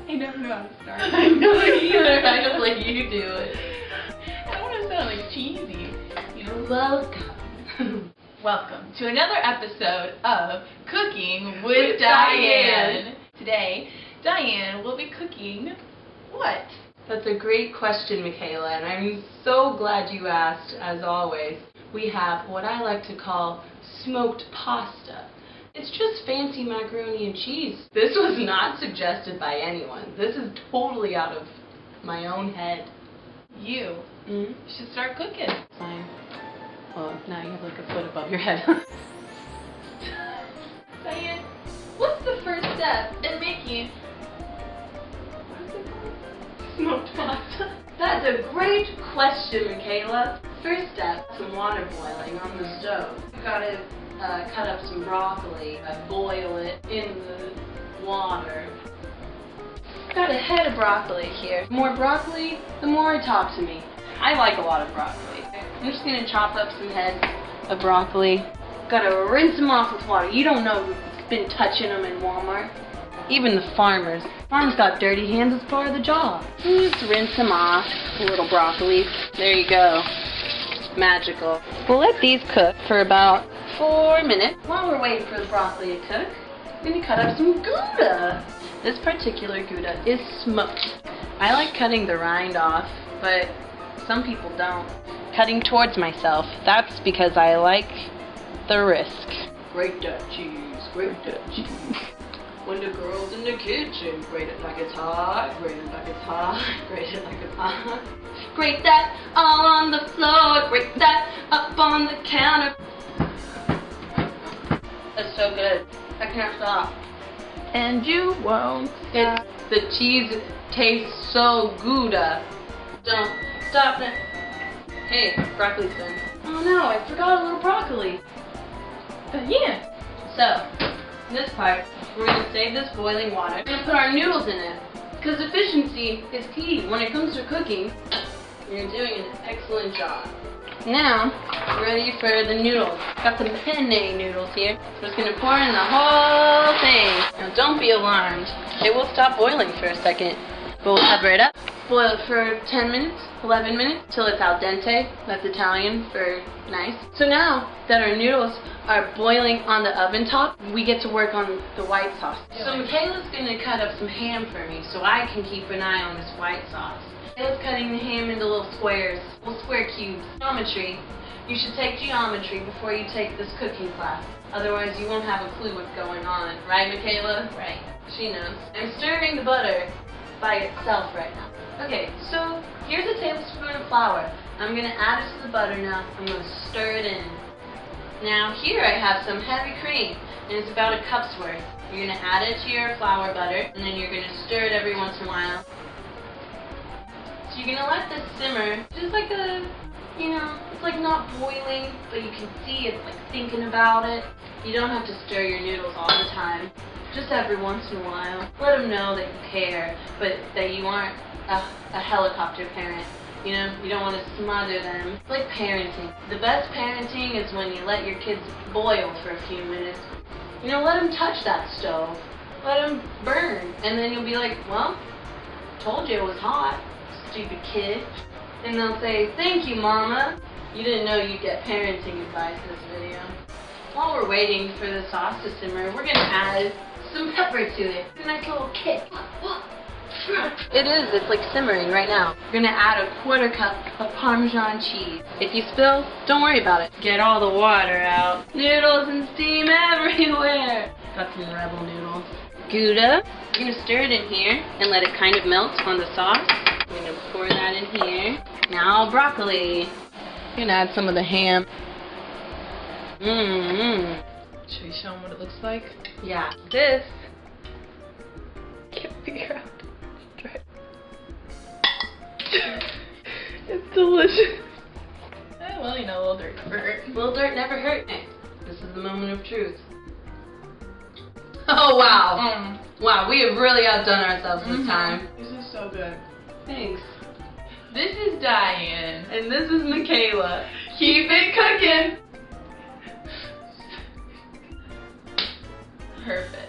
I don't know how to start. I know either. I just let you do it. I don't want to sound like cheesy. You know. Welcome. Welcome to another episode of Cooking with Diane. Today, Diane will be cooking what? That's a great question, Makayla, and I'm so glad you asked, as always. We have what I like to call smoked pasta. It's just fancy macaroni and cheese. This was not suggested by anyone. This is totally out of my own head. You should start cooking. Fine. Well, now you have like a foot above your head. Diane, what's the first step in making what is it called? Smoked pasta? That's a great question, Makayla. First step, some water boiling on the stove. You gotta cut up some broccoli, boil it in the water. Got a head of broccoli here. The more broccoli, the more it talks to me. I like a lot of broccoli. I'm just gonna chop up some heads of broccoli. Gotta rinse them off with water. You don't know who's been touching them in Walmart. Even the farmers. Farmers got dirty hands as part of the job. Just rinse them off. Little broccoli. There you go. Magical. We'll let these cook for about 4 minutes. While we're waiting for the broccoli to cook, I'm gonna cut up some Gouda. This particular Gouda is smoked. I like cutting the rind off, but some people don't. Cutting towards myself. That's because I like the risk. Grate that cheese, grate that cheese. When the girl's in the kitchen, grate it like it's hot, grate it like it's hot, grate it like it's hot. Grate that all on the floor, grate that up on the counter. That's so good. I can't stop. And you won't. The cheese tastes so Gouda. Don't stop it. Hey, broccoli's done. Oh no, I forgot a little broccoli. Yeah. So, in this part, we're going to save this boiling water. We're going to put our noodles in it. Because efficiency is key. When it comes to cooking, you're doing an excellent job. Now, we're ready for the noodles. Got some penne noodles here. We're just going to pour in the whole thing. Now, don't be alarmed. It will stop boiling for a second. But we'll cover it up. Boil it for 10 minutes, 11 minutes, till it's al dente. That's Italian for nice. So now that our noodles are boiling on the oven top, we get to work on the white sauce. So Makayla's going to cut up some ham for me so I can keep an eye on this white sauce. Makayla's cutting the ham into little squares, little square cubes. Geometry. You should take geometry before you take this cooking class. Otherwise you won't have a clue what's going on. Right, Makayla? Right. She knows. I'm stirring the butter by itself right now. Okay, so here's a tablespoon of flour. I'm going to add it to the butter now. I'm going to stir it in. Now here I have some heavy cream, and it's about a cup's worth. You're going to add it to your flour butter, and then you're going to stir it every once in a while. So you're going to let this simmer, just like a, it's like not boiling, but you can see it's like thinking about it. You don't have to stir your noodles all the time. Just every once in a while. Let them know that you care, but that you aren't a helicopter parent. You don't want to smother them. It's like parenting. The best parenting is when you let your kids boil for a few minutes. Let them touch that stove. Let them burn. And then you'll be like, well, told you it was hot, stupid kid. And they'll say, thank you, Mama. You didn't know you'd get parenting advice in this video. While we're waiting for the sauce to simmer, we're going to add some pepper to it. A nice little kick. It's like simmering right now. We're gonna add a 1/4 cup of Parmesan cheese. If you spill, don't worry about it. Get all the water out. Noodles and steam everywhere. Got some rebel noodles. Gouda. We're gonna stir it in here and let it kind of melt on the sauce. We're gonna pour that in here. Now broccoli. We're gonna add some of the ham. Should we show them what it looks like? Yeah. This. Can't figure out. It's delicious. Well, a little dirt never hurt. Little dirt never hurt. This is the moment of truth. Oh, wow. Wow, we have really outdone ourselves this time. This is so good. Thanks. This is Diane. And this is Makayla. Keep it cooking. Perfect.